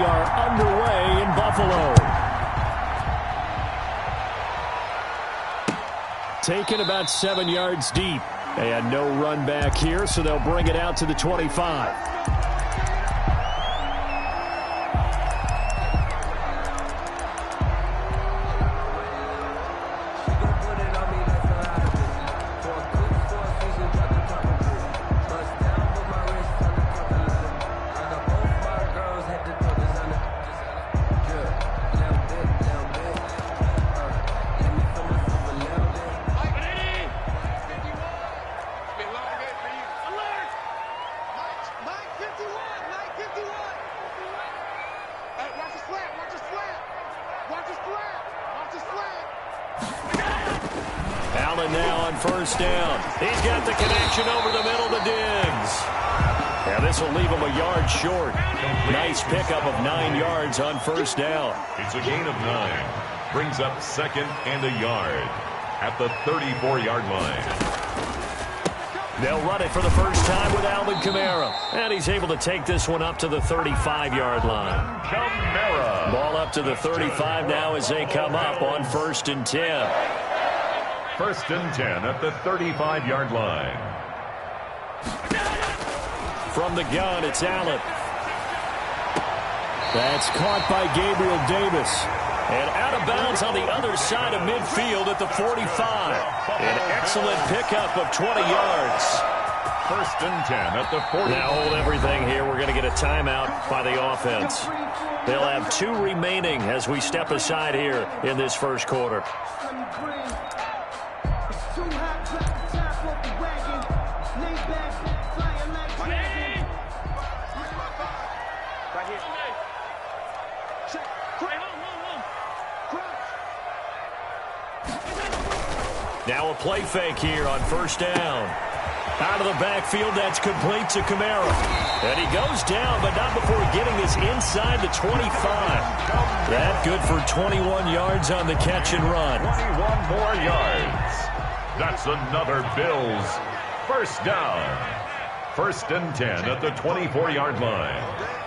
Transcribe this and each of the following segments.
are underway in Buffalo. Taken about 7 yards deep. And no run back here, so they'll bring it out to the 25. Now on first down. He's got the connection over the middle to Diggs. Yeah, this will leave him a yard short. Nice pickup of 9 yards on first down. It's a gain of 9. Brings up second and a yard at the 34-yard line. They'll run it for the first time with Alvin Kamara. And he's able to take this one up to the 35-yard line. Kamara. Ball up to the 35 now as they come up on 1st and 10. First and 10 at the 35-yard line. From the gun, it's Allen. That's caught by Gabriel Davis. And out of bounds on the other side of midfield at the 45. An excellent pickup of 20 yards. First and 10 at the 40. Now hold everything here. We're going to get a timeout by the offense. They'll have 2 remaining as we step aside here in this first quarter. Now a play fake here on first down. Out of the backfield, that's complete to Kamara. And he goes down, but not before getting this inside the 25. That good for 21 yards on the catch and run. 21 more yards. That's another Bills first down. First and 10 at the 24-yard line.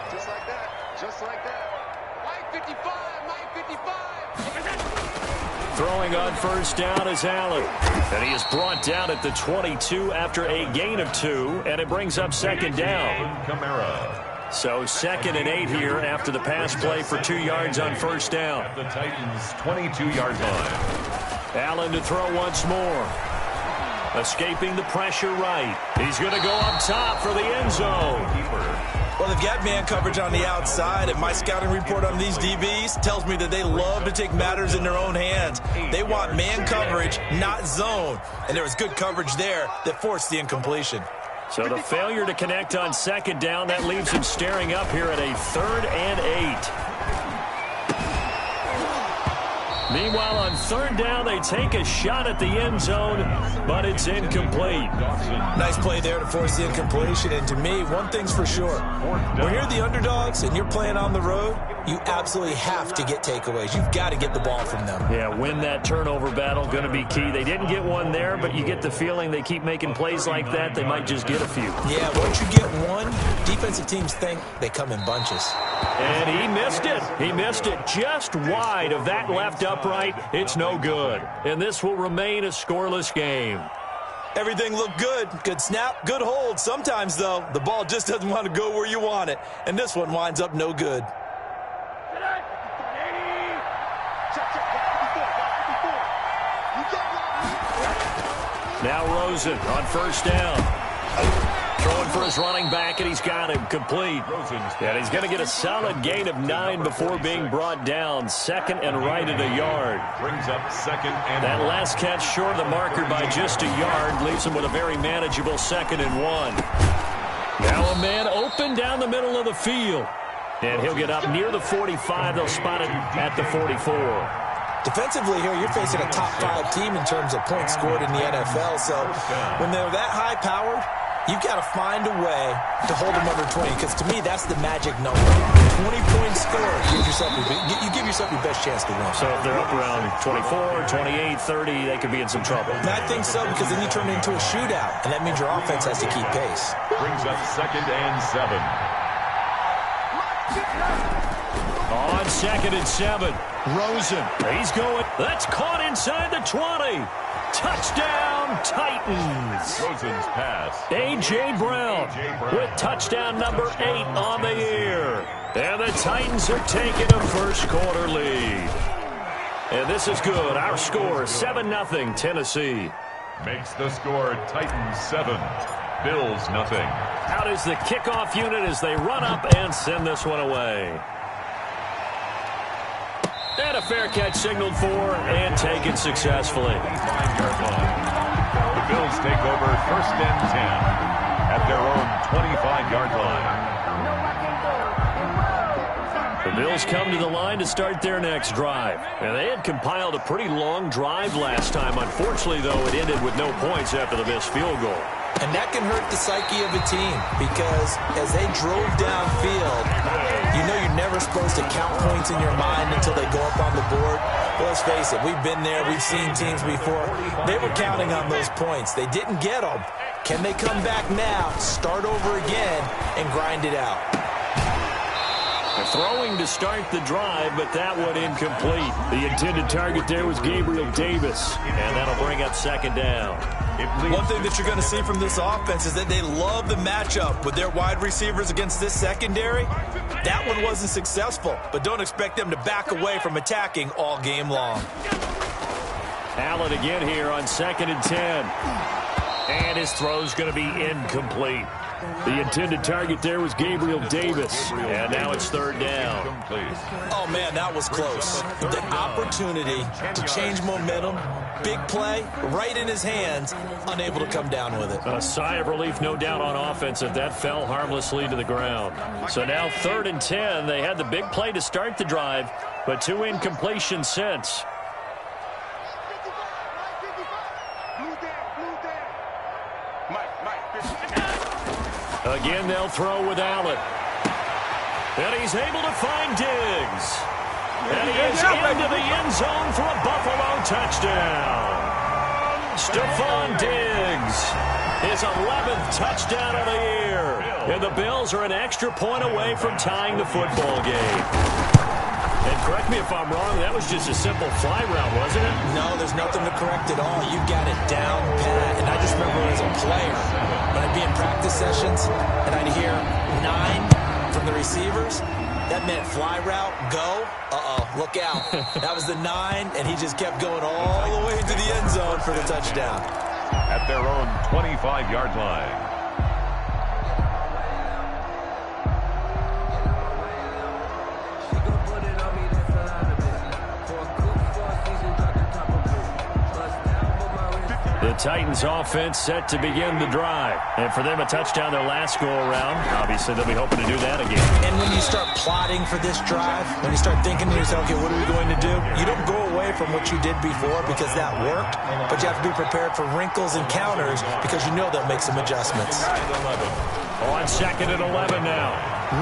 Just like that. Just like that. Mike 55. Mike 55. Throwing on first down is Allen. And he is brought down at the 22 after a gain of 2. And it brings up second down. Kamara. So 2nd and 8 here after the pass play for 2 yards on first down. At the Titans' 22-yard line. Allen to throw once more. Escaping the pressure right. He's going to go up top for the end zone. Well, they've got man coverage on the outside, and my scouting report on these DBs tells me that they love to take matters in their own hands. They want man coverage, not zone. And there was good coverage there that forced the incompletion. So the failure to connect on second down, that leaves him staring up here at a 3rd and 8. Meanwhile, on third down, they take a shot at the end zone, but it's incomplete. Nice play there to force the incompletion. And to me, one thing's for sure. When you're the underdogs and you're playing on the road, you absolutely have to get takeaways. You've got to get the ball from them. Yeah, win that turnover battle, going to be key. They didn't get one there, but you get the feeling they keep making plays like that, they might just get a few. Yeah, once you get one, defensive teams think they come in bunches. And he missed it. He missed it just wide of that left upright. It's no good. And this will remain a scoreless game. Everything looked good. Good snap, good hold. Sometimes, though, the ball just doesn't want to go where you want it. And this one winds up no good. Now Rosen on first down. Throwing for his running back, and he's got him complete. And he's going to get a solid gain of 9 before being brought down. 2nd and right at a yard. Brings up 2nd and that last catch short of the marker by just a yard leaves him with a very manageable 2nd and 1. Now a man open down the middle of the field. And he'll get up near the 45. They'll spot it at the 44. Defensively here, you're facing a top 5 team in terms of points scored in the NFL. So when they're that high-powered, you've got to find a way to hold them under 20, because to me, that's the magic number. 20-point score. You give yourself your best chance to win. So if they're up around 24, 28, 30, they could be in some trouble. And I think so, because then you turn it into a shootout, and that means your offense has to keep pace. Brings up 2nd and 7. on 2nd and 7. Rosen. He's going. That's caught inside the 20. Touchdown, Titans. Rosen's pass. A.J. Brown with touchdown number 8 on the year. And the Titans are taking a first quarter lead. And this is good. Our score, 7-0 Tennessee. Makes the score Titans 7, Bills nothing. Out is the kickoff unit as they run up and send this one away. And a fair catch signaled for and taken successfully. 5-yard line. The Bills take over 1st and 10 at their own 25-yard line. The Bills come to the line to start their next drive. And they had compiled a pretty long drive last time. Unfortunately, though, it ended with no points after the missed field goal. And that can hurt the psyche of a team because as they drove downfield, you know you're never supposed to count points in your mind until they go up on the board. Well, let's face it, we've been there. We've seen teams before. They were counting on those points. They didn't get them. Can they come back now, start over again, and grind it out? They're throwing to start the drive, but that one incomplete. The intended target there was Gabriel Davis, and that'll bring up 2nd down. One thing that you're going to see from this offense is that they love the matchup with their wide receivers against this secondary. That one wasn't successful, but don't expect them to back away from attacking all game long. Allen again here on 2nd and 10. And his throw's going to be incomplete. The intended target there was Gabriel Davis. And now it's 3rd down. Oh, man, that was close. The opportunity to change momentum, big play, right in his hands, unable to come down with it. A sigh of relief, no doubt, on offense if that fell harmlessly to the ground. So now 3rd and 10. They had the big play to start the drive, but 2 incompletions since. Again, they'll throw with Allen. And he's able to find Diggs. And he is into the end zone for a Buffalo touchdown. Stephon Diggs, his 11th touchdown of the year. And the Bills are an extra point away from tying the football game. And correct me if I'm wrong, that was just a simple fly route, wasn't it? No, there's nothing to correct at all. You got it down pat. And I just remember as a player, when I'd be in practice sessions and I'd hear 9 from the receivers, that meant fly route, go. Look out. That was the 9, and he just kept going all the way into the end zone for the touchdown. At their own 25-yard line. The Titans offense set to begin the drive. And for them, a touchdown their last go-around. Obviously, they'll be hoping to do that again. And when you start plotting for this drive, when you start thinking to yourself, okay, what are we going to do? You don't go away from what you did before because that worked, but you have to be prepared for wrinkles and counters because you know they'll make some adjustments. On 2nd and 11 now.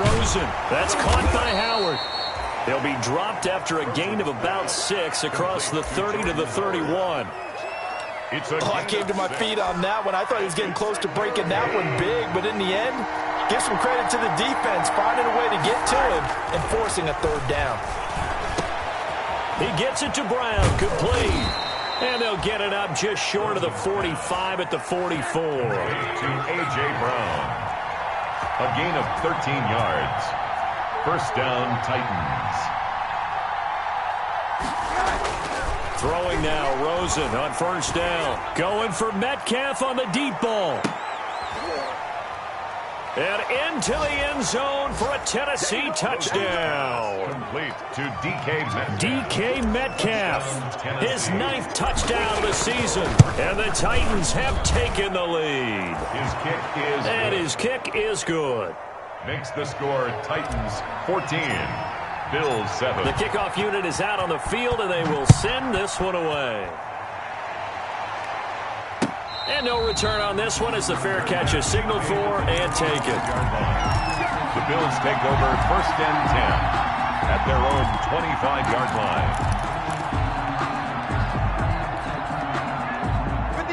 Rosen. That's caught by Howard. They'll be dropped after a gain of about 6 across the 30 to the 31. I came to my feet on that one. I thought he was getting close to breaking that one big, but in the end, give some credit to the defense, finding a way to get to him and forcing a 3rd down. He gets it to Brown, complete. And they'll get it up just short of the 45 at the 44. To A.J. Brown. A gain of 13 yards. 1st down, Titans. Throwing now, Rosen on 1st down. Going for Metcalf on the deep ball. And into the end zone for a Tennessee touchdown. Complete to D.K. Metcalf. His 9th touchdown of the season. And the Titans have taken the lead. His kick is good. Makes the score Titans 14. Bills 7. The kickoff unit is out on the field, and they will send this one away. And no return on this one as the fair catch is signaled for and taken. The Bills take over 1st and 10 at their own 25-yard line.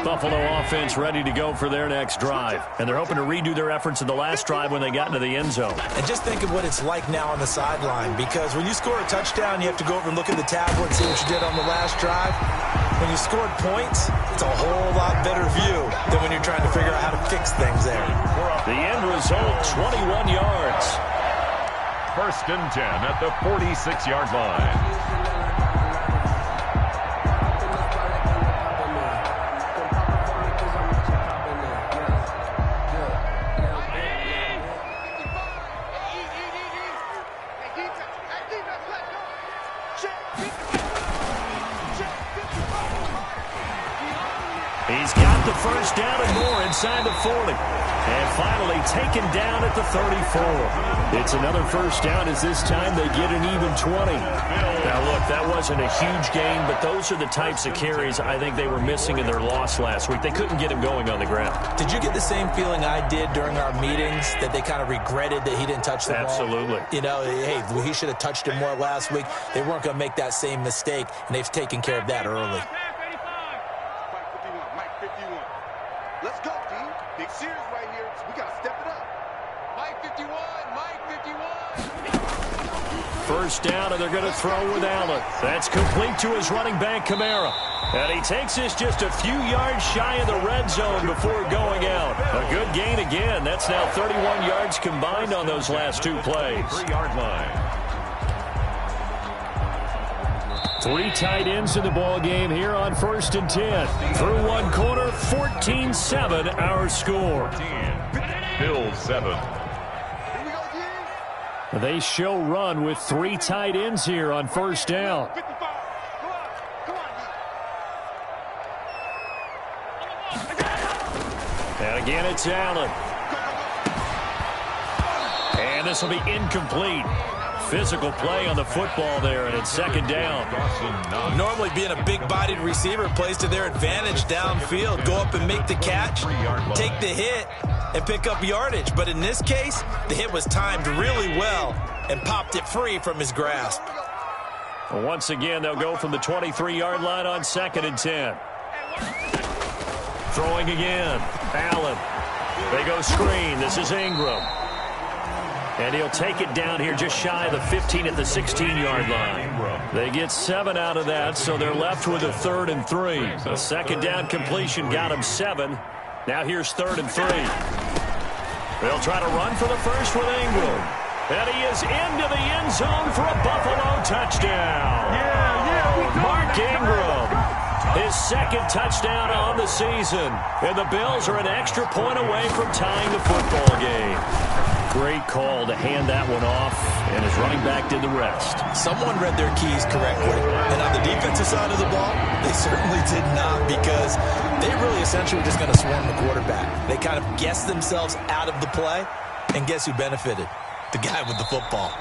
Buffalo offense ready to go for their next drive. And they're hoping to redo their efforts in the last drive when they got into the end zone. And just think of what it's like now on the sideline, because when you score a touchdown, you have to go over and look at the tablet and see what you did on the last drive. When you scored points, it's a whole lot better view than when you're trying to figure out how to fix things there. The end result, 21 yards. 1st and 10 at the 46-yard line. He's got the first down and more inside the 40. And finally taken down at the 34. It's another first down as this time they get an even 20. Now, look, that wasn't a huge gain, but those are the types of carries I think they were missing in their loss last week. They couldn't get him going on the ground. Did you get the same feeling I did during our meetings, that they kind of regretted that he didn't touch the ball? Absolutely. You know, hey, he should have touched it more last week. They weren't going to make that same mistake, and they've taken care of that early. Let's go, team. Big series right here. We got to step it up. Mike 51, Mike 51. First down, and they're going to throw with Allen. That's complete to his running back, Kamara. And he takes this just a few yards shy of the red zone before going out. A good gain again. That's now 31 yards combined on those last two plays. 3-yard line. 3 tight ends in the ball game here on 1st and 10. Through one quarter, 14-7 our score. Bills 7. They show run with 3 tight ends here on 1st down. And again, it's Allen. And this will be incomplete. Physical play on the football there, and it's 2nd down. Normally being a big-bodied receiver plays to their advantage downfield. Go up and make the catch, take the hit, and pick up yardage. But in this case, the hit was timed really well and popped it free from his grasp. Well, once again, they'll go from the 23-yard line on 2nd and 10. Throwing again. Allen. They go screen. This is Ingram. And he'll take it down here just shy of the 15 at the 16-yard line. They get 7 out of that, so they're left with a 3rd and 3. A 2nd down completion got him 7. Now here's 3rd and 3. They'll try to run for the first with Ingram. And he is into the end zone for a Buffalo touchdown. Mark Ingram, his 2nd touchdown on the season. And the Bills are an extra point away from tying the football game. Great call to hand that one off, and his running back did the rest. Someone read their keys correctly. And on the defensive side of the ball, they certainly did not, because they really essentially were just going to swarm the quarterback. They kind of guessed themselves out of the play, and guess who benefited? The guy with the football.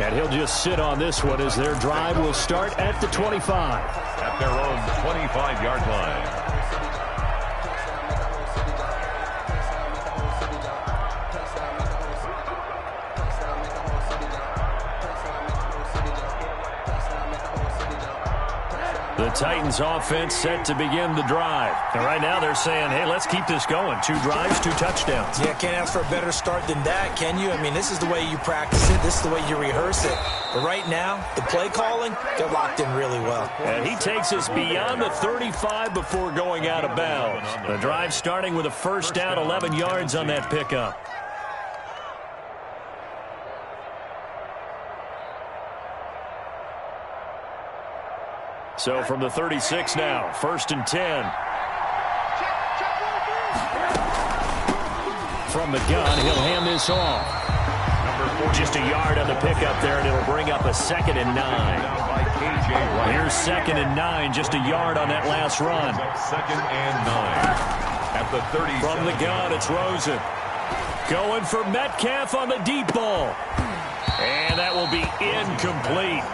And he'll just sit on this one as their drive will start at the 25. At their own 25-yard line. The Titans offense set to begin the drive. And right now they're saying, hey, let's keep this going. 2 drives, 2 touchdowns. Yeah, can't ask for a better start than that, can you? I mean, this is the way you practice it. This is the way you rehearse it. But right now, the play calling, they're locked in really well. And he takes us beyond the 35 before going out of bounds. The drive starting with a first down, 11 yards on that pickup. So from the 36 now, 1st and 10. From the gun, he'll hand this off. Just a yard on the pickup there, and it'll bring up a 2nd and 9. Here's 2nd and 9, just a yard on that last run. 2nd and 9. At the 30. From the gun, it's Rosen. Going for Metcalf on the deep ball. And that will be incomplete.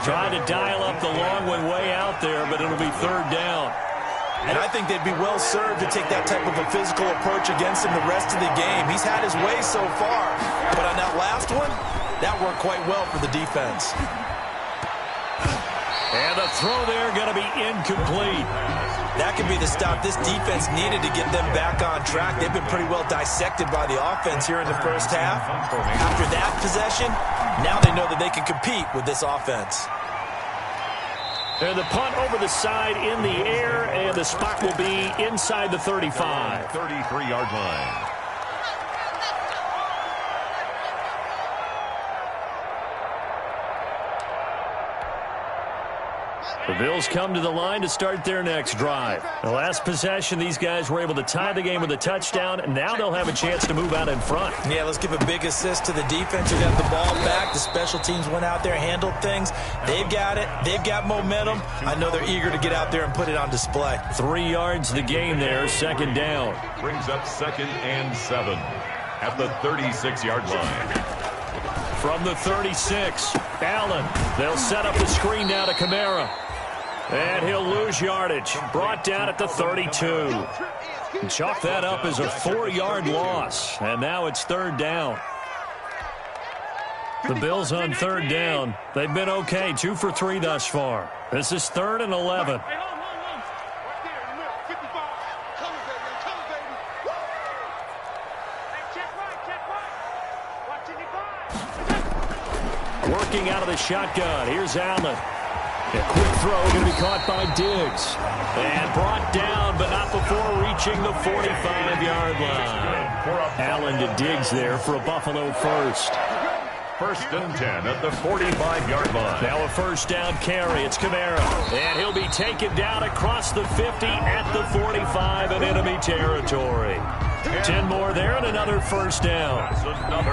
Trying to dial up the long one way out there, but it'll be 3rd down. And I think they'd be well served to take that type of a physical approach against him the rest of the game. He's had his way so far, but on that last one, that worked quite well for the defense. And the throw there going to be incomplete. That could be the stop this defense needed to get them back on track. They've been pretty well dissected by the offense here in the first half. After that possession, now they know that they can compete with this offense. And the punt over the side in the air, and the spot will be inside the 35. 33-yard line. The Bills come to the line to start their next drive. The last possession, these guys were able to tie the game with a touchdown, and now they'll have a chance to move out in front. Yeah, let's give a big assist to the defense who got the ball back. The special teams went out there, handled things. They've got it. They've got momentum. I know they're eager to get out there and put it on display. 3 yards the game there, second down. Brings up 2nd and 7 at the 36-yard line. From the 36, Allen. They'll set up the screen now to Kamara. And he'll lose yardage. Brought down at the 32. Chalk that up as a 4-yard loss. And now it's third down. The Bills on third down. They've been okay, 2 for 3 thus far. This is 3rd and 11. Working out of the shotgun. Here's Allen. A quick throw going to be caught by Diggs. And brought down, but not before reaching the 45-yard line. Allen to Diggs there for a Buffalo first. 1st and 10 at the 45-yard line. Now a first down carry. It's Kamara. And he'll be taken down across the 50 at the 45 in enemy territory. 10 more there and another first down.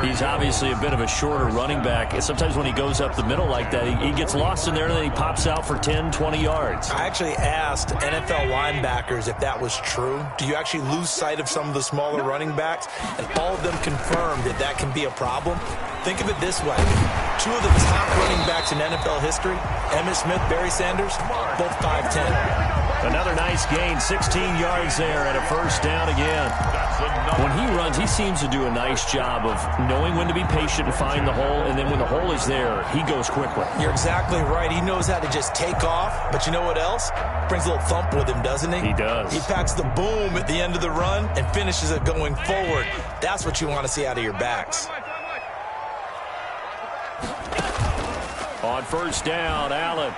He's obviously a bit of a shorter running back. Sometimes when he goes up the middle like that, he gets lost in there and then he pops out for 10, 20 yards. I actually asked NFL linebackers if that was true. Do you actually lose sight of some of the smaller running backs? And all of them confirmed that that can be a problem. Think of it this way. 2 of the top running backs in NFL history, Emmitt Smith, Barry Sanders, both 5'10". Another nice gain, 16 yards there and a first down again. When he runs, he seems to do a nice job of knowing when to be patient and find the hole, and then when the hole is there, he goes quickly. You're exactly right. He knows how to just take off, but you know what else? Brings a little thump with him, doesn't he? He does. He packs the boom at the end of the run and finishes it going forward. That's what you want to see out of your backs. On first down, Allen.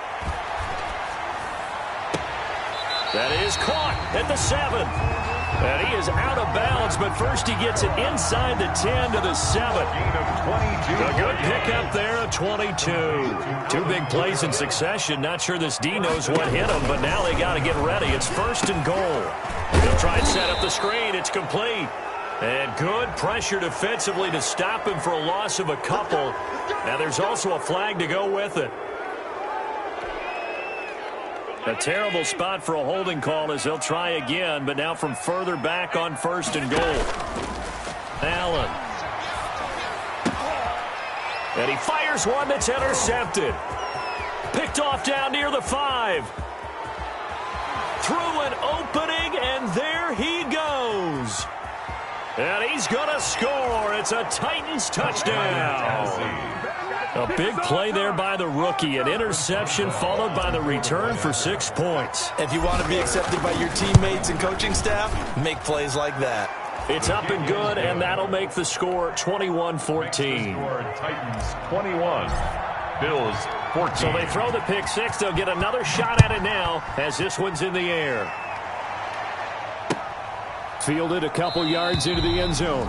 That is caught at the 7. And he is out of bounds, but first he gets it inside the 10 to the 7. A good pickup there at 22. 2 big plays in succession. Not sure this D knows what hit him, but now they got to get ready. It's 1st and goal. They'll try and set up the screen. It's complete. And good pressure defensively to stop him for a loss of a couple. Now there's also a flag to go with it. A terrible spot for a holding call as they'll try again, but now from further back on 1st and goal. Allen. And he fires one that's intercepted. Picked off down near the 5. Through an opening, and there he goes. And he's going to score. It's a Titans touchdown. A big play there by the rookie. An interception followed by the return for 6 points. If you want to be accepted by your teammates and coaching staff, make plays like that. It's up and good, and that'll make the score 21-14. Titans 21, Bills 14. So they throw the pick 6. They'll get another shot at it now as this one's in the air. Fielded a couple yards into the end zone.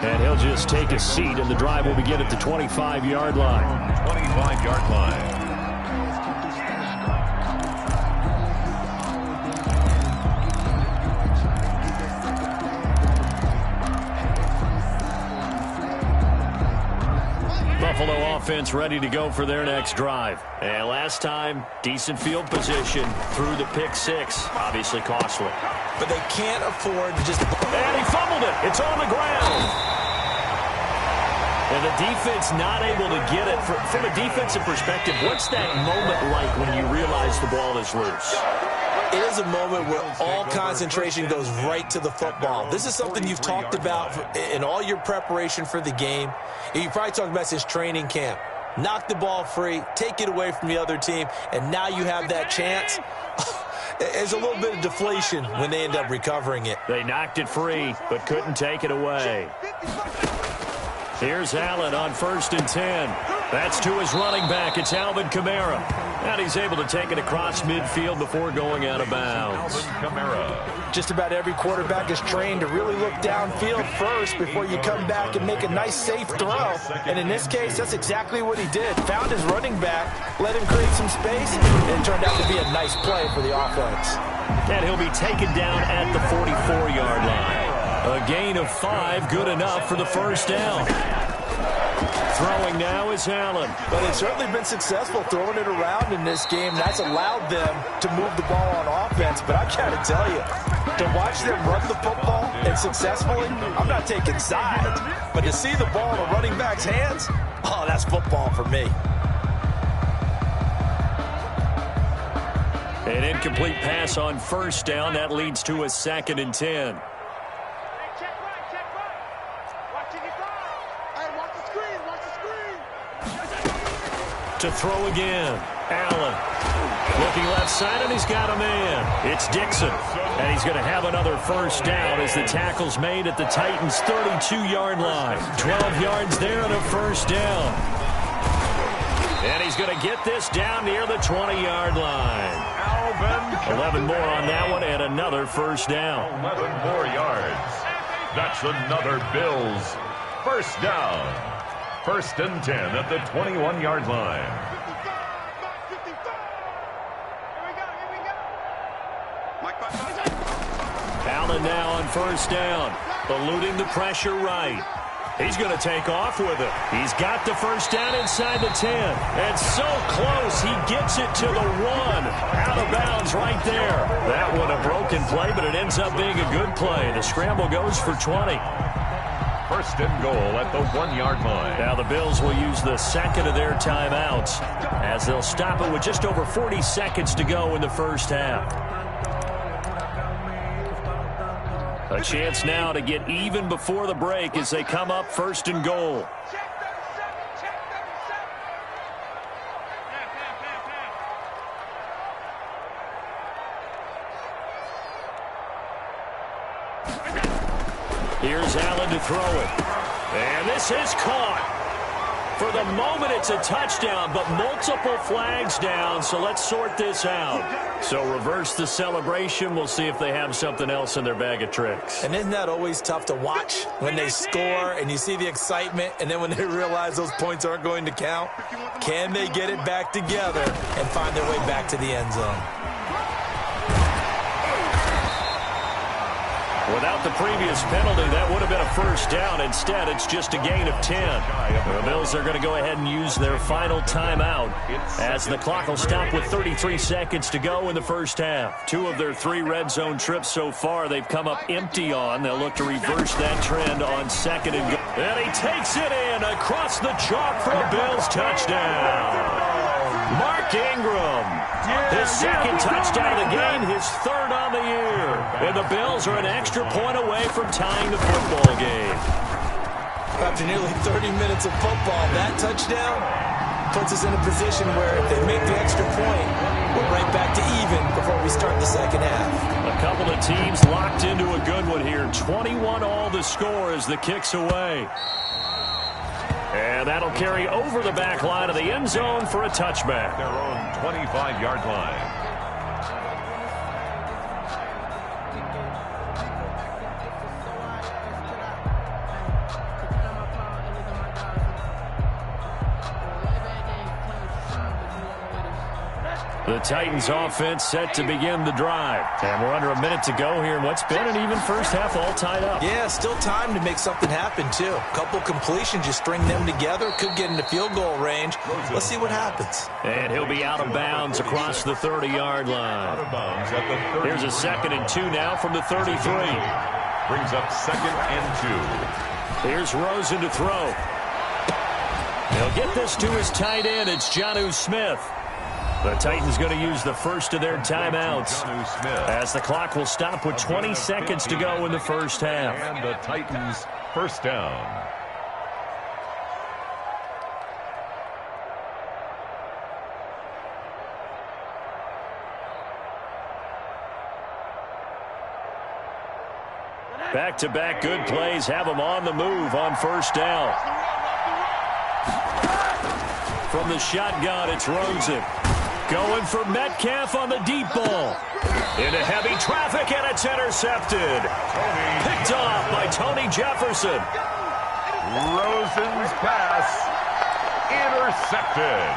And he'll just take a seat, and the drive will begin at the 25-yard line. 25-yard line. Buffalo offense ready to go for their next drive. And last time, decent field position through the pick 6. Obviously costly. But they can't afford to just... And he fumbled it. It's on the ground. And the defense not able to get it. From a defensive perspective, what's that moment like when you realize the ball is loose? It is a moment where all concentration goes right to the football. This is something you've talked about in all your preparation for the game. You probably talked about since training camp. knock the ball free, take it away from the other team, and now you have that chance. There's a little bit of deflation when they end up recovering it. They knocked it free, but couldn't take it away. Here's Allen on 1st and 10. That's to his running back. It's Alvin Kamara. And he's able to take it across midfield before going out of bounds. Just about every quarterback is trained to really look downfield first before you come back and make a nice, safe throw. And in this case, that's exactly what he did. Found his running back, let him create some space, and it turned out to be a nice play for the offense. And he'll be taken down at the 44-yard line. A gain of 5, good enough for the first down. Throwing now is Allen. But they've certainly been successful throwing it around in this game. That's allowed them to move the ball on offense. But I got to tell you, to watch them run the football and successfully, I'm not taking sides. But to see the ball in a running back's hands, oh, that's football for me. An incomplete pass on 1st down. That leads to a 2nd and 10. To throw again. Allen looking left side, and he's got a man. It's Dixon, and he's going to have another first down as the tackle's made at the Titans' 32-yard line. 12 yards there and a first down. And he's going to get this down near the 20-yard line. 11 more on that one, and another first down. 11 more yards. That's another Bills first down. 1st and 10 at the 21-yard line. Allen now on 1st down, eluding the pressure right. He's going to take off with it. He's got the first down inside the 10. And so close, he gets it to the 1. Out of bounds right there. That one a broken play, but it ends up being a good play. The scramble goes for 20. 1st and goal at the 1-yard line. Now the Bills will use the 2nd of their timeouts as they'll stop it with just over 40 seconds to go in the first half. A chance now to get even before the break as they come up 1st and goal. Here's Allen to throw it. And this is caught. For the moment, it's a touchdown, but multiple flags down, so let's sort this out. So reverse the celebration. We'll see if they have something else in their bag of tricks. And isn't that always tough to watch when they score and you see the excitement, and then when they realize those points aren't going to count? Can they get it back together and find their way back to the end zone? Without the previous penalty, that would have been a first down. Instead, it's just a gain of 10. The Bills are going to go ahead and use their final timeout as the clock will stop with 33 seconds to go in the first half. 2 of their 3 red zone trips so far, they've come up empty on. They'll look to reverse that trend on 2nd and goal. And he takes it in across the chalk for a Bills touchdown. Mark Ingram, his 2nd touchdown of the game, his 3rd on the year. And the Bills are an extra point away from tying the football game. After nearly 30 minutes of football, that touchdown puts us in a position where if they make the extra point, we're right back to even before we start the second half. A couple of teams locked into a good one here. 21 all the score as the kick's away. And that'll carry over the back line of the end zone for a touchback. Their own 25-yard line. The Titans offense set to begin the drive. And we're under a minute to go here in what's been an even first half all tied up. Yeah, still time to make something happen, too. A couple completions, you string them together, could get into field goal range. Let's see what happens. And he'll be out of bounds across the 30-yard line. Out of bounds at the 30. Here's a 2nd and 2 now from the 33. Brings up 2nd and 2. Here's Rosen to throw. He'll get this to his tight end. It's Jonnu Smith. The Titans going to use the first of their timeouts as the clock will stop with 20 seconds to go in the first half. And the Titans first down. Back-to-back good plays have them on the move on first down. From the shotgun, it's Rosen. Going for Metcalf on the deep ball. Into heavy traffic, and it's intercepted. Picked off by Tony Jefferson. Rosen's pass intercepted.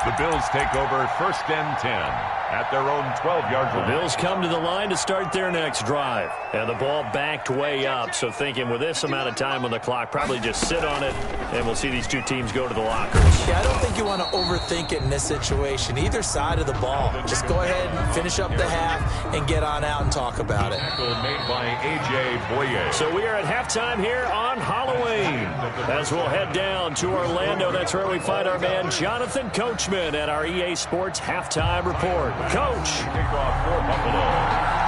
The Bills take over first and 10 at their own 12-yard line. The Bills come to the line to start their next drive. And the ball backed way up, so thinking with this amount of time on the clock, probably just sit on it, and we'll see these two teams go to the lockers. Yeah, I don't think you want to overthink it in this situation. Either side of the ball. Just go ahead and finish up the half and get on out and talk about it. Tackle made by A.J. Boye. So we are at halftime here on Halloween. As we'll head down to Orlando, that's where we find our man Jonathan Coachman at our EA Sports Halftime Report. Coach. Kickoff for Buffalo.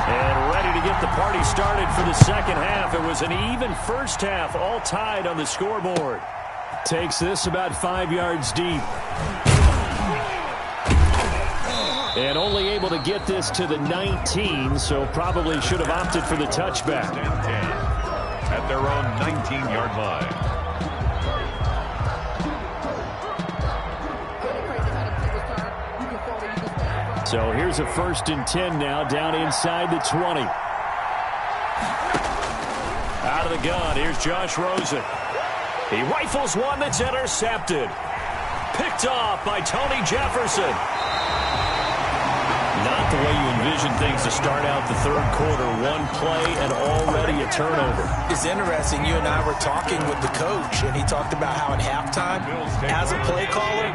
And ready to get the party started for the second half. It was an even first half, all tied on the scoreboard. Takes this about 5 yards deep. And only able to get this to the 19, so probably should have opted for the touchback. 10 at their own 19-yard line. So here's a 1st and 10 now, down inside the 20. Out of the gun, here's Josh Rosen. He rifles one that's intercepted. Picked off by Tony Jefferson. Not the way you envision things to start out the third quarter. One play and already a turnover. It's interesting. You and I were talking with the coach, and he talked about how at halftime, as a play caller,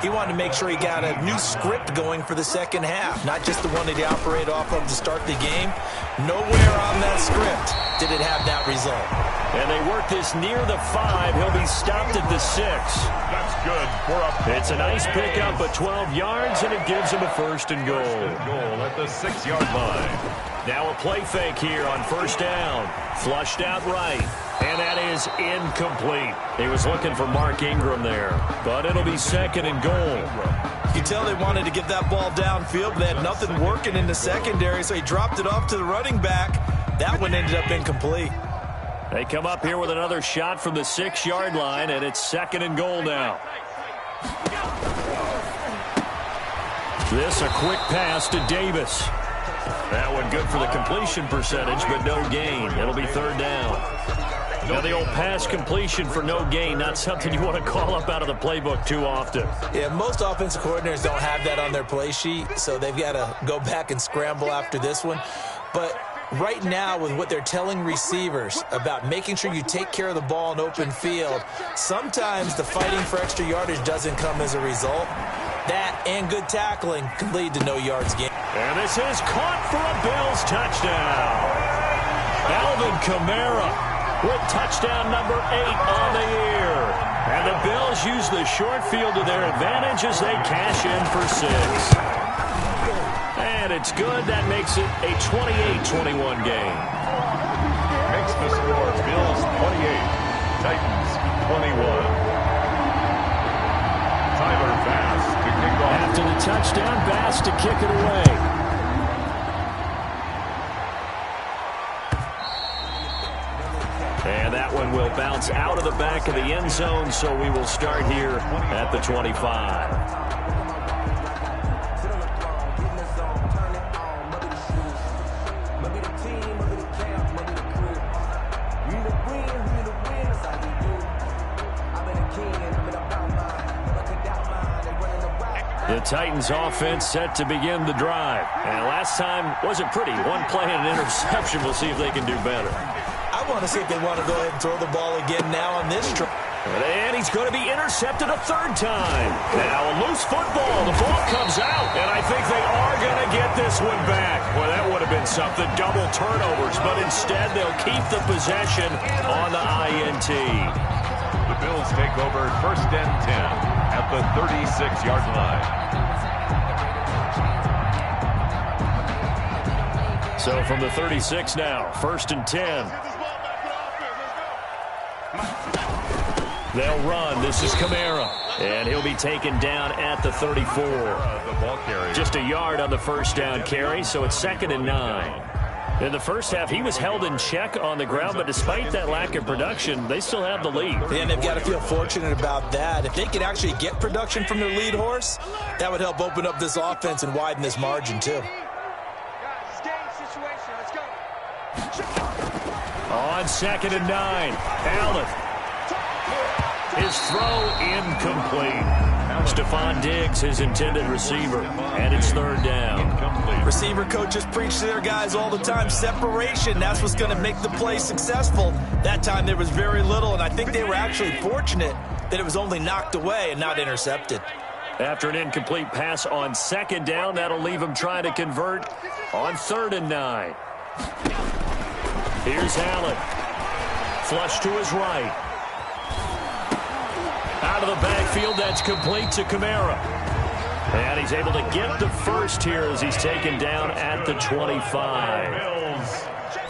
he wanted to make sure he got a new script going for the second half, not just the one that he operated off of to start the game. Nowhere on that script did it have that result. And they work this near the 5. He'll be stopped at the 6. That's good for a... It's a nice pickup of 12 yards, and it gives him a 1st and goal. Goal at the 6-yard line. Now a play fake here on first down. Flushed out right. And that is incomplete. He was looking for Mark Ingram there. But it'll be 2nd and goal. You tell they wanted to get that ball downfield, but they had nothing working in the secondary, so he dropped it off to the running back. That one ended up incomplete. They come up here with another shot from the 6-yard line, and it's 2nd and goal now. This a quick pass to Davis. That one good for the completion percentage, but no gain. It'll be 3rd down. Now the old pass completion for no gain, not something you want to call up out of the playbook too often. Yeah, most offensive coordinators don't have that on their play sheet, so they've got to go back and scramble after this one. But right now, with what they're telling receivers about making sure you take care of the ball in open field, sometimes the fighting for extra yardage doesn't come as a result. That and good tackling can lead to no yards gain. And this is caught for a Bills touchdown. Alvin Kamara with touchdown number 8 on the year. And the Bills use the short field to their advantage as they cash in for 6. And it's good. That makes it a 28-21 game. Makes the score Bills 28, Titans 21. Tyler Bass to kick off. After the touchdown, Bass to kick it away. And that one will bounce out of the back of the end zone, so we will start here at the 25. The Titans offense set to begin the drive. And last time wasn't pretty. One play and an interception. We'll see if they can do better. I want to see if they want to go ahead and throw the ball again now on this drive. And he's going to be intercepted a 3rd time. Now a loose football. The ball comes out. And I think they are going to get this one back. Well, that would have been something. Double turnovers. But instead, they'll keep the possession on the INT. The Bills take over 1st and 10 at the 36-yard line. So from the 36 now, 1st and 10. They'll run. This is Kamara. And he'll be taken down at the 34. The ball carrier. Just a yard on the 1st down carry, so it's 2nd and 9. In the first half, he was held in check on the ground, but despite that lack of production, they still have the lead. And they've got to feel fortunate about that. If they could actually get production from their lead horse, that would help open up this offense and widen this margin, too. On 2nd and 9, Allen. His throw incomplete. Stephon Diggs, his intended receiver, and it's 3rd down. Receiver coaches preach to their guys all the time. Separation, that's what's going to make the play successful. That time there was very little, and I think they were actually fortunate that it was only knocked away and not intercepted. After an incomplete pass on 2nd down, that'll leave him trying to convert on 3rd and 9. Here's Allen. Flush to his right. Out of the backfield, that's complete to Kamara. And he's able to get the first here as he's taken down at the 25.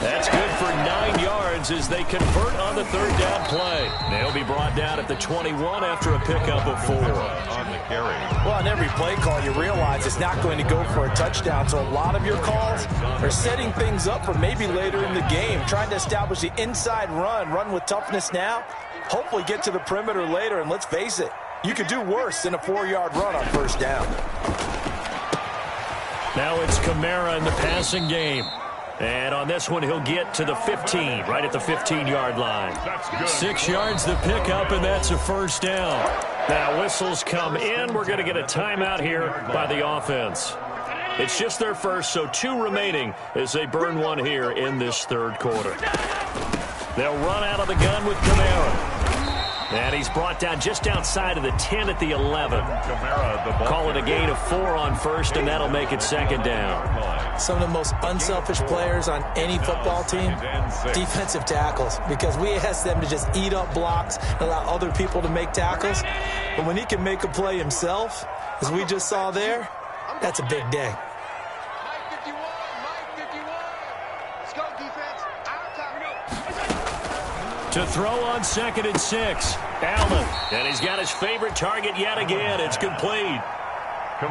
That's good for 9 yards as they convert on the 3rd down play. They'll be brought down at the 21 after a pickup of 4. On the carry. Well, on every play call, you realize it's not going to go for a touchdown. So a lot of your calls are setting things up for maybe later in the game, trying to establish the inside run with toughness now. Hopefully get to the perimeter later, and let's face it, you could do worse than a 4-yard run on 1st down. Now it's Kamara in the passing game. And on this one, he'll get to the 15, right at the 15-yard line. 6 yards the pickup, and that's a 1st down. Now whistles come in. We're going to get a timeout here by the offense. It's just their first, so 2 remaining as they burn one here in this 3rd quarter. They'll run out of the gun with Kamara. And he's brought down just outside of the 10 at the 11. Call it a gain of 4 on 1st, and that'll make it 2nd down. Some of the most unselfish players on any football team, defensive tackles, because we ask them to just eat up blocks and allow other people to make tackles. But when he can make a play himself, as we just saw there, that's a big day. To throw on 2nd and 6, Allen. And he's got his favorite target yet again. It's complete.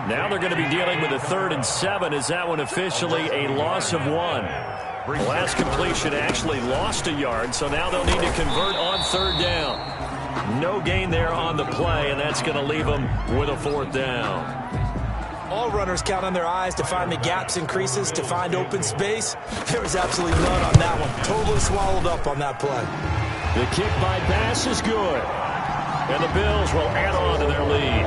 Now they're going to be dealing with a 3rd and 7. Is that one officially a loss of 1? The last completion actually lost a yard, so now they'll need to convert on 3rd down. No gain there on the play, and that's going to leave them with a 4th down. All runners count on their eyes to find the gaps and creases, to find open space. There was absolutely none on that one. Totally swallowed up on that play. The kick by pass is good. And the Bills will add on to their lead.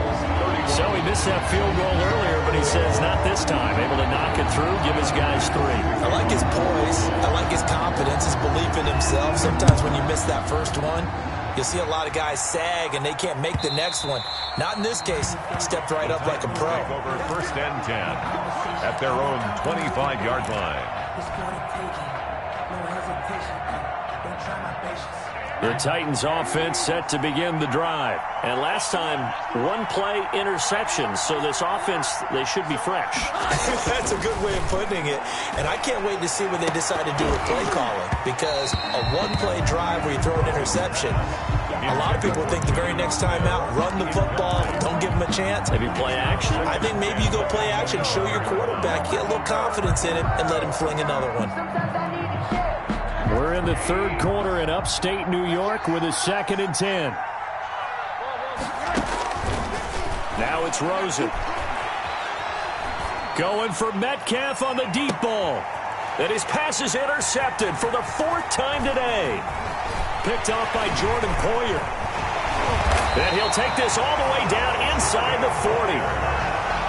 So he missed that field goal earlier, but he says not this time. Able to knock it through, give his guys 3. I like his poise. I like his confidence, his belief in himself. Sometimes when you miss that first one, you'll see a lot of guys sag and they can't make the next one. Not in this case. Stepped right up like a pro. Over 1st and 10 at their own 25-yard line. The Titans offense set to begin the drive. And last time, 1-play interception. So this offense, they should be fresh. That's a good way of putting it. And I can't wait to see what they decide to do with play calling. Because a 1-play drive where you throw an interception, a lot of people think the very next time out, run the football, don't give them a chance. Maybe play action. I think maybe you go play action, show your quarterback, get a little confidence in him, and let him fling another one. We're in the 3rd quarter in upstate New York with a 2nd and 10. Now it's Rosen. Going for Metcalf on the deep ball. And his pass is intercepted for the 4th time today. Picked off by Jordan Poyer. And he'll take this all the way down inside the 40.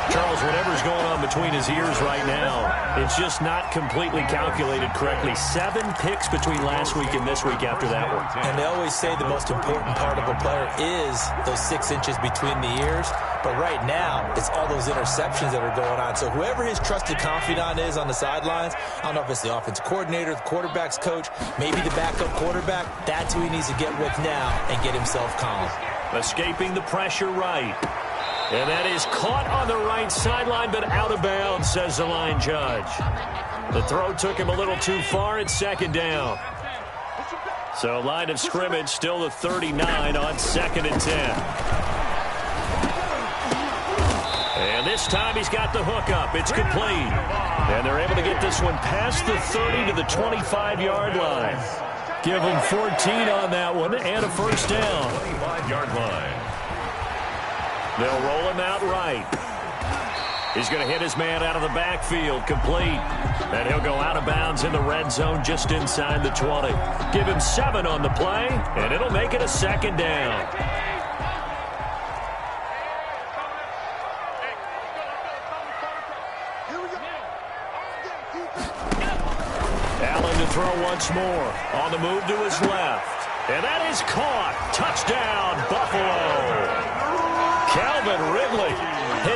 Charles, whatever's going on between his ears right now, it's just not completely calculated correctly. 7 picks between last week and this week after that one. And they always say the most important part of a player is those 6 inches between the ears. But right now, it's all those interceptions that are going on. So whoever his trusted confidant is on the sidelines, I don't know if it's the offensive coordinator, the quarterback's coach, maybe the backup quarterback, that's who he needs to get with now and get himself calm. Escaping the pressure right. And that is caught on the right sideline, but out of bounds, says the line judge. The throw took him a little too far. It's 2nd down. So line of scrimmage, still the 39 on 2nd and 10. And this time he's got the hook up. It's complete. And they're able to get this one past the 30 to the 25-yard line. Give them 14 on that one and a first down. 25-yard line. They'll roll him out right. He's going to hit his man out of the backfield, complete. And he'll go out of bounds in the red zone just inside the 20. Give him 7 on the play, and it'll make it a second down. Allen to throw once more. On the move to his left. And that is caught. Touchdown, Buffalo. Calvin Ridley,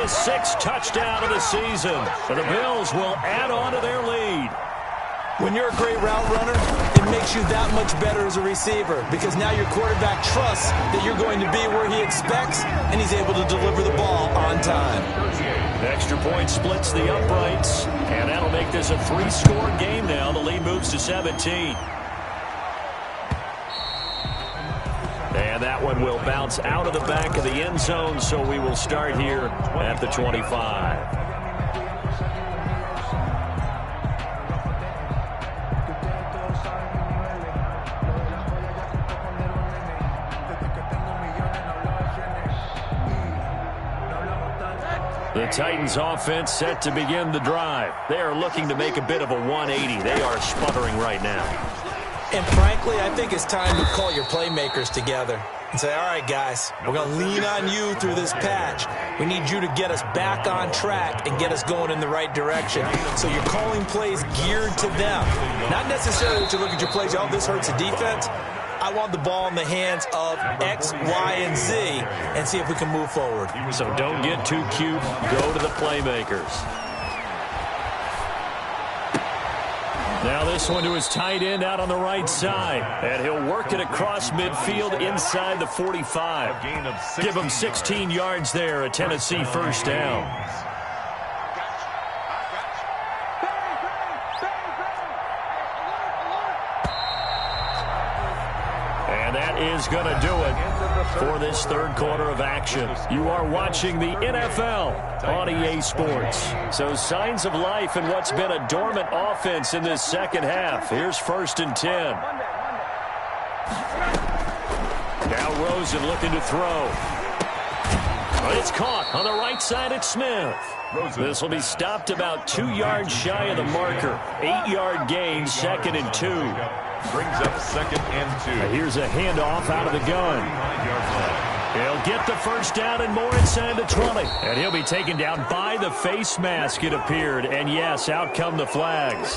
his 6th touchdown of the season. And the Bills will add on to their lead. When you're a great route runner, it makes you that much better as a receiver because now your quarterback trusts that you're going to be where he expects, and he's able to deliver the ball on time. Extra point splits the uprights, and that'll make this a 3-score game now. The lead moves to 17. And that one will bounce out of the back of the end zone, so we will start here at the 25. The Titans offense set to begin the drive. They are looking to make a bit of a 180. They are sputtering right now. And frankly, I think it's time to call your playmakers together and say, all right, guys, we're going to lean on you through this patch. We need you to get us back on track and get us going in the right direction. So you're calling plays geared to them. Not necessarily that you look at your plays, oh, this hurts the defense. I want the ball in the hands of X, Y, and Z and see if we can move forward. So don't get too cute. Go to the playmakers. Now this one to his tight end out on the right side. And he'll work it across midfield inside the 45. Give him 16 yards there, a Tennessee first down. And that is going to do it for this third quarter of action. You are watching the NFL on EA Sports. So signs of life in what's been a dormant offense in this second half. Here's 1st and 10. Now Rosen looking to throw. But it's caught on the right side at Smith. This will be stopped about 2 yards shy of the marker. 8-yard gain, 2nd and 2. Brings up 2nd and 2. Here's a handoff out of the gun. He'll get the first down and more inside the 20. And he'll be taken down by the face mask, it appeared. And yes, out come the flags.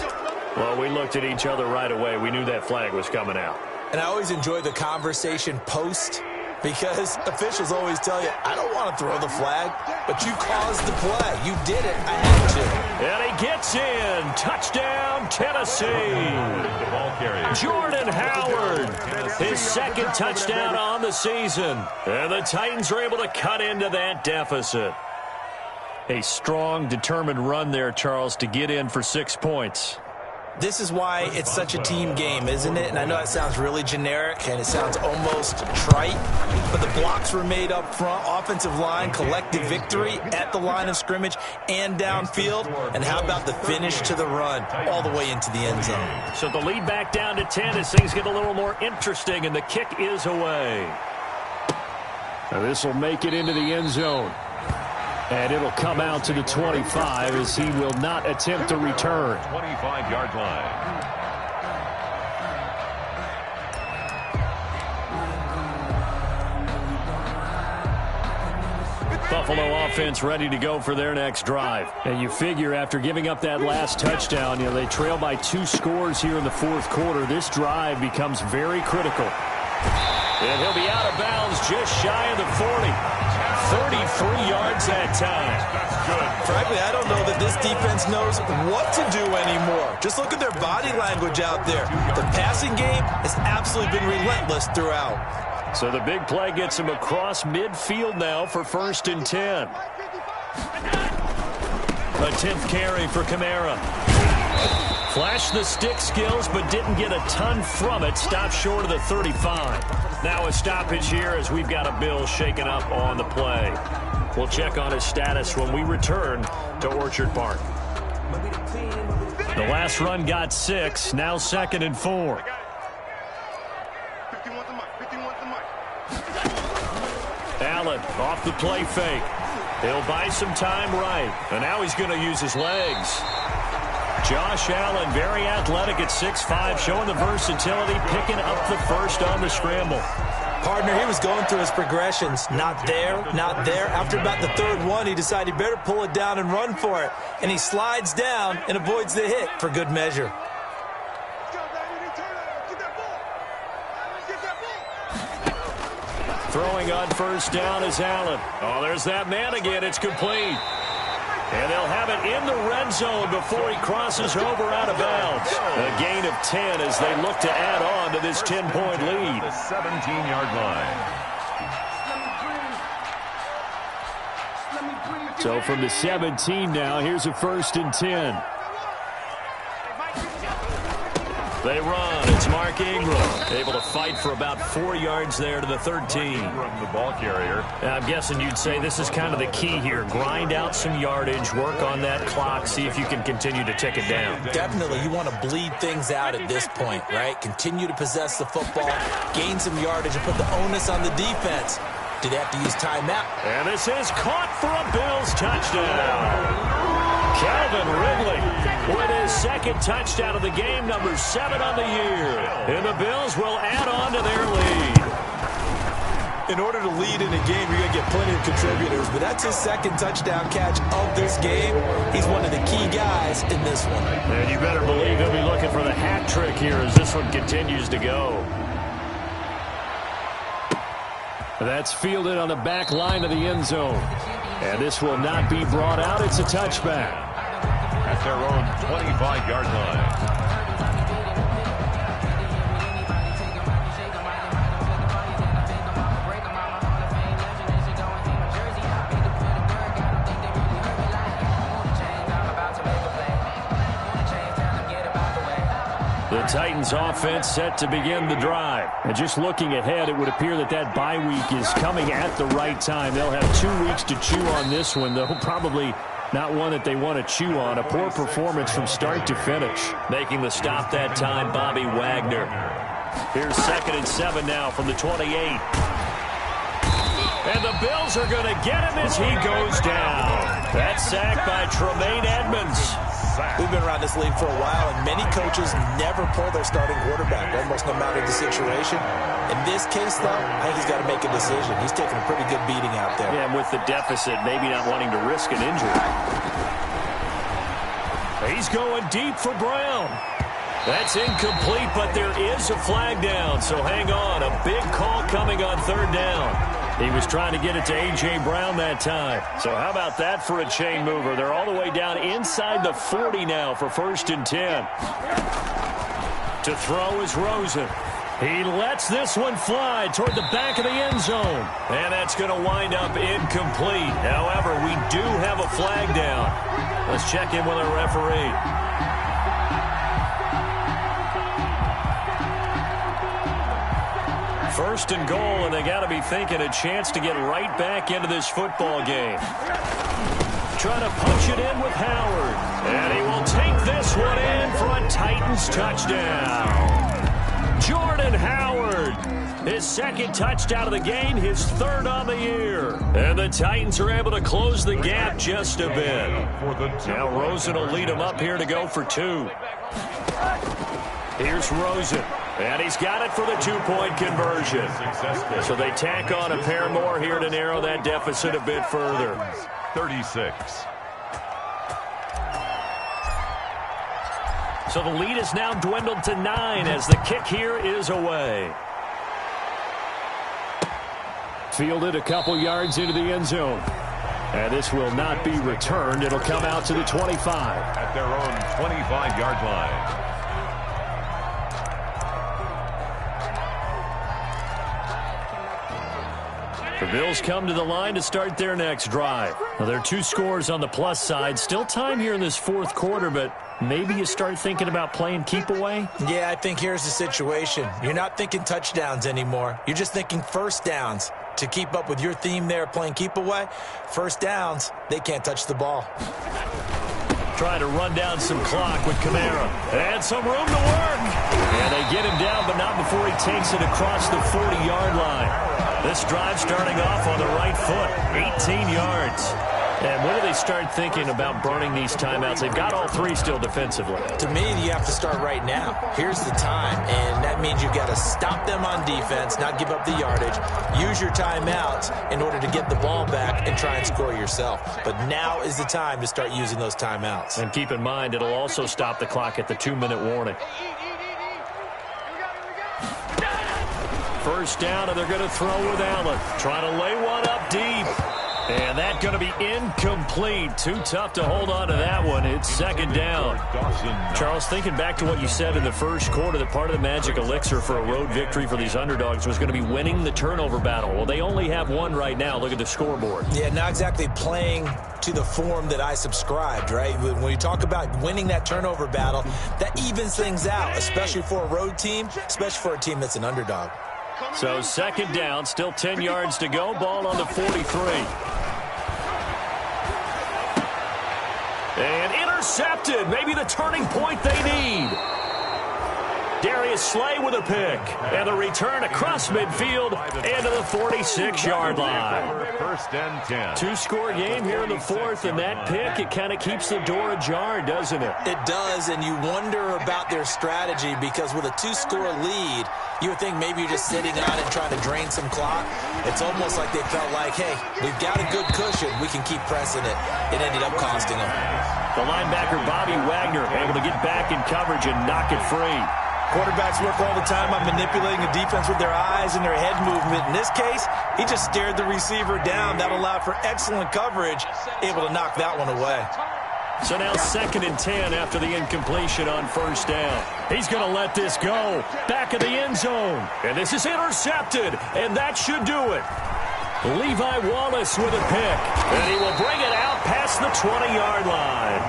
Well, we looked at each other right away. We knew that flag was coming out. And I always enjoy the conversation post because officials always tell you, I don't want to throw the flag, but you caused the play. You did it. I had to. And he gets in. Touchdown, Tennessee. Jordan Howard, his 2nd touchdown on the season. And the Titans are able to cut into that deficit. A strong, determined run there, Charles, to get in for 6 points. This is why it's such a team game, isn't it? And I know that sounds really generic and it sounds almost trite, but the blocks were made up front, offensive line, collective victory at the line of scrimmage and downfield. And how about the finish to the run all the way into the end zone? So the lead back down to 10 as things get a little more interesting, and the kick is away. Now this will make it into the end zone. And it'll come out to the 25 as he will not attempt to return. 25-yard line. Buffalo offense ready to go for their next drive. And you figure after giving up that last touchdown, they trail by 2 scores here in the 4th quarter. This drive becomes very critical. And he'll be out of bounds just shy of the 40. 33 yards that time. Frankly, I don't know that this defense knows what to do anymore. Just look at their body language out there. The passing game has absolutely been relentless throughout. So the big play gets him across midfield now for 1st and 10. A 10th carry for Kamara. Flashed the stick skills, but didn't get a ton from it. Stopped short of the 35. Now a stoppage here as we've got a Bill shaken up on the play. We'll check on his status when we return to Orchard Park. The last run got 6, now 2nd and 4. Allen off the play fake. He'll buy some time right, and now he's going to use his legs. Josh Allen, very athletic at 6'5", showing the versatility, picking up the first on the scramble. Partner, he was going through his progressions. Not there, not there. After about the third one, he decided he better pull it down and run for it. And he slides down and avoids the hit for good measure. Throwing on first down is Allen. Oh, there's that man again. It's complete. And they'll have it in the red zone before he crosses over out of bounds. A gain of 10 as they look to add on to this 10-point lead. The 17-yard line. So from the 17 now, here's a 1st and 10. They run. It's Mark Ingram, able to fight for about 4 yards there to the 13. Ingram, the ball carrier. I'm guessing you'd say this is kind of the key here. Grind out some yardage, work on that clock, see if you can continue to tick it down. Definitely. You want to bleed things out at this point, right? Continue to possess the football, gain some yardage, and put the onus on the defense. Do they have to use timeout? And this is caught for a Bills touchdown. Calvin Ridley with his 2nd touchdown of the game, number 7 on the year. And the Bills will add on to their lead. In order to lead in a game, you're going to get plenty of contributors, but that's his 2nd touchdown catch of this game. He's one of the key guys in this one. And you better believe he'll be looking for the hat trick here as this one continues to go. That's fielded on the back line of the end zone. And this will not be brought out. It's a touchback. At their own 25-yard line. The Titans offense set to begin the drive. And just looking ahead, it would appear that that bye week is coming at the right time. They'll have 2 weeks to chew on this one, though probably not one that they want to chew on. A poor performance from start to finish. Making the stop that time, Bobby Wagner. Here's 2nd and 7 now from the 28. And the Bills are going to get him as he goes down. That sack by Tremaine Edmonds. We've been around this league for a while, and many coaches never pull their starting quarterback, almost no matter the situation. In this case, though, I think he's got to make a decision. He's taking a pretty good beating out there. Yeah, and with the deficit, maybe not wanting to risk an injury. He's going deep for Brown. That's incomplete, but there is a flag down, so hang on. A big call coming on 3rd down. He was trying to get it to A.J. Brown that time. So how about that for a chain mover? They're all the way down inside the 40 now for 1st and 10. To throw is Rosen. He lets this one fly toward the back of the end zone. And that's going to wind up incomplete. However, we do have a flag down. Let's check in with our referee. First and goal, and they got to be thinking a chance to get right back into this football game. Trying to punch it in with Howard. And he will take this one in for a Titans touchdown. Jordan Howard, his 2nd touchdown of the game, his 3rd on the year. And the Titans are able to close the gap just a bit. Now Rosen will lead them up here to go for 2. Here's Rosen. And he's got it for the 2-point conversion. So they tack on a pair more here to narrow that deficit a bit further. 36. So the lead is now dwindled to 9 as the kick here is away. Fielded a couple yards into the end zone. And this will not be returned. It'll come out to the 25. At their own 25-yard line. The Bills come to the line to start their next drive. Now, there are 2 scores on the plus side. Still time here in this 4th quarter, but maybe you start thinking about playing keep away? Yeah, I think here's the situation. You're not thinking touchdowns anymore. You're just thinking first downs. to keep up with your theme there playing keep away, first downs, they can't touch the ball. Trying to run down some clock with Kamara. And some room to work. And they get him down, but not before he takes it across the 40-yard line. This drive starting off on the right foot, 18 yards. And when do they start thinking about burning these timeouts? They've got all three still defensively. To me, you have to start right now. Here's the time, and that means you've got to stop them on defense, not give up the yardage, use your timeouts in order to get the ball back and try and score yourself. But now is the time to start using those timeouts. And keep in mind, it'll also stop the clock at the 2-minute warning. First down, and they're going to throw with Allen. Trying to lay one up deep. And that's going to be incomplete. Too tough to hold on to that one. It's second down. Charles, thinking back to what you said in the first quarter, that part of the magic elixir for a road victory for these underdogs was going to be winning the turnover battle. Well, they only have one right now. Look at the scoreboard. Yeah, not exactly playing to the form that I subscribed, right? When you talk about winning that turnover battle, that evens things out, especially for a road team, especially for a team that's an underdog. So second down, still 10 yards to go. Ball on the 43. And intercepted. Maybe the turning point they need. Darius Slay with a pick. And the return across midfield and to the 46-yard line. First and 10. Two-score game here in the fourth, and that pick, it kind of keeps the door ajar, doesn't it? It does, and you wonder about their strategy because with a two-score lead, you would think maybe you're just sitting on and trying to drain some clock. It's almost like they felt like, hey, we've got a good cushion. We can keep pressing it. It ended up costing them. The linebacker, Bobby Wagner, able to get back in coverage and knock it free. Quarterbacks work all the time on manipulating the defense with their eyes and their head movement. In this case, he just stared the receiver down. That allowed for excellent coverage, able to knock that one away. So now second and 10 after the incompletion on first down. He's going to let this go. Back of the end zone. And this is intercepted. And that should do it. Levi Wallace with a pick. And he will bring it out past the 20-yard line.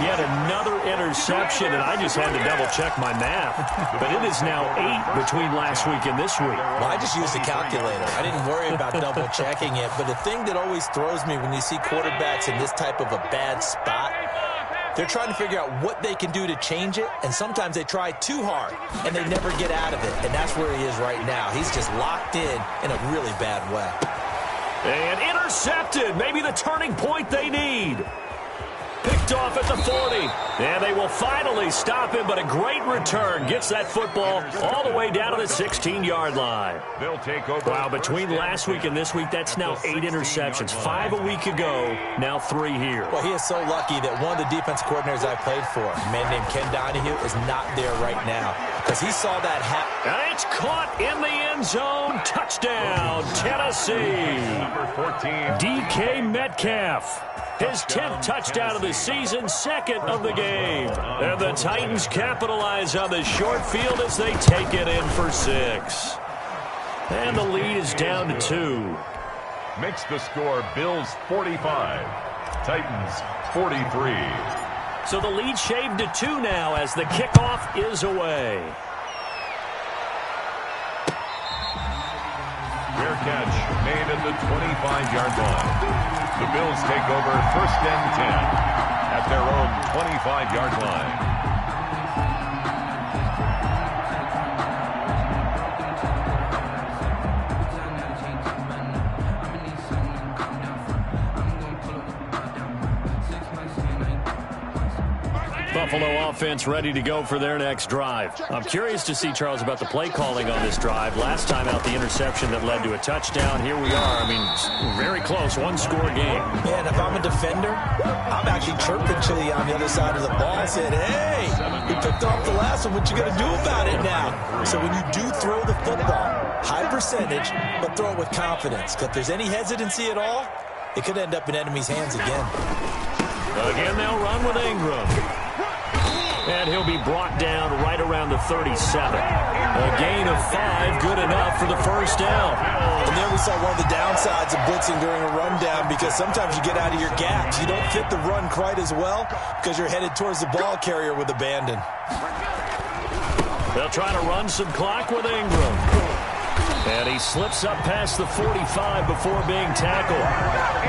Yet another interception, and I just had to double-check my math. But it is now 8 between last week and this week. Well, I just used a calculator. I didn't worry about double-checking it. But the thing that always throws me when you see quarterbacks in this type of a bad spot, they're trying to figure out what they can do to change it, and sometimes they try too hard, and they never get out of it. And that's where he is right now. He's just locked in a really bad way. And intercepted. Maybe the turning point they need. Picked off at the 40. And they will finally stop him, but a great return. Gets that football all the way down to the 16-yard line. They'll take over. Wow, between last week and this week, that's now 8 interceptions. 5 a week ago, now 3 here. Well, he is so lucky that one of the defense coordinators I played for, a man named Ken Donahue, is not there right now because he saw that happen. And it's caught in the end zone. Touchdown, Tennessee. Number 14. DK Metcalf. His 10th touchdown of the season, second of the game. And the Titans capitalize on the short field as they take it in for 6. And the lead is down to 2. Makes the score Bills 45, Titans 43. So the lead shaved to 2 now as the kickoff is away. Fair catch made at the 25-yard line. The Bills take over first and 10 at their own 25-yard line. Buffalo offense ready to go for their next drive. I'm curious to see, Charles, about the play calling on this drive. Last time out, the interception that led to a touchdown. Here we are. I mean, very close, one-score game. Man, if I'm a defender, I'm actually chirping Chili on the other side of the ball, saying, hey, he picked off the last one. What you going to do about it now? So when you do throw the football, high percentage, but throw it with confidence. Because if there's any hesitancy at all, it could end up in enemy's hands again. Again, they'll run with Ingram. And he'll be brought down right around the 37. A gain of 5, good enough for the first down. And there we saw one of the downsides of blitzing during a rundown because sometimes you get out of your gaps. You don't fit the run quite as well because you're headed towards the ball carrier with abandon. They'll try to run some clock with Ingram. And he slips up past the 45 before being tackled.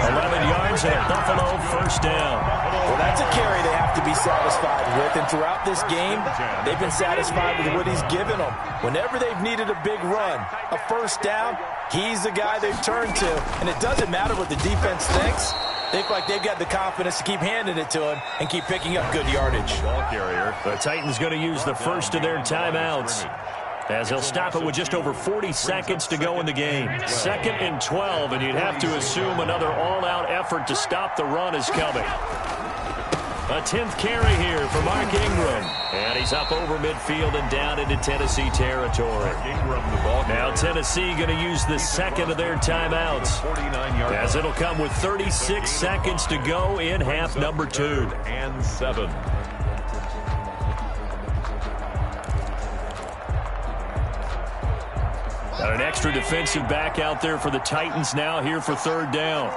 11 yards and a Buffalo first down. Well, that's a carry they have to be satisfied with. And throughout this game, they've been satisfied with what he's given them. Whenever they've needed a big run, a first down, he's the guy they've turned to. And it doesn't matter what the defense thinks. They look like they've got the confidence to keep handing it to him and keep picking up good yardage. Ball carrier. The Titans going to use the first of their timeouts, as he'll stop it with just over 40 seconds to go in the game. 2nd and 12, and you'd have to assume another all-out effort to stop the run is coming. A 10th carry here for Mark Ingram. And he's up over midfield and down into Tennessee territory. Now Tennessee going to use the second of their timeouts, as it'll come with 36 seconds to go in half number 2. And 7. Got an extra defensive back out there for the Titans now here for 3rd down.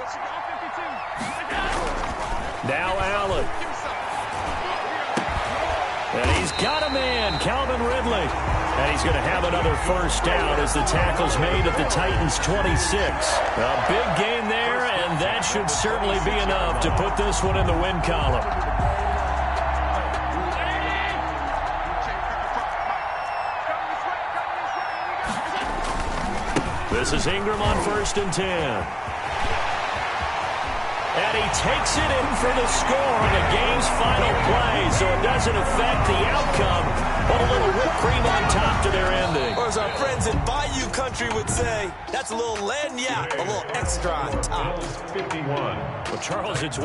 Now Allen. And he's got a man, Calvin Ridley. And he's going to have another first down as the tackle's made at the Titans' 26. A big gain there, and that should certainly be enough to put this one in the win column. This is Ingram on 1st and 10. And he takes it in for the score on the game's final play, so it doesn't affect the outcome, but a little whipped cream on top to their ending. Or as our friends in Bayou Country would say, that's a little lagniappe, a little extra on top. 51. Well, Charles, it's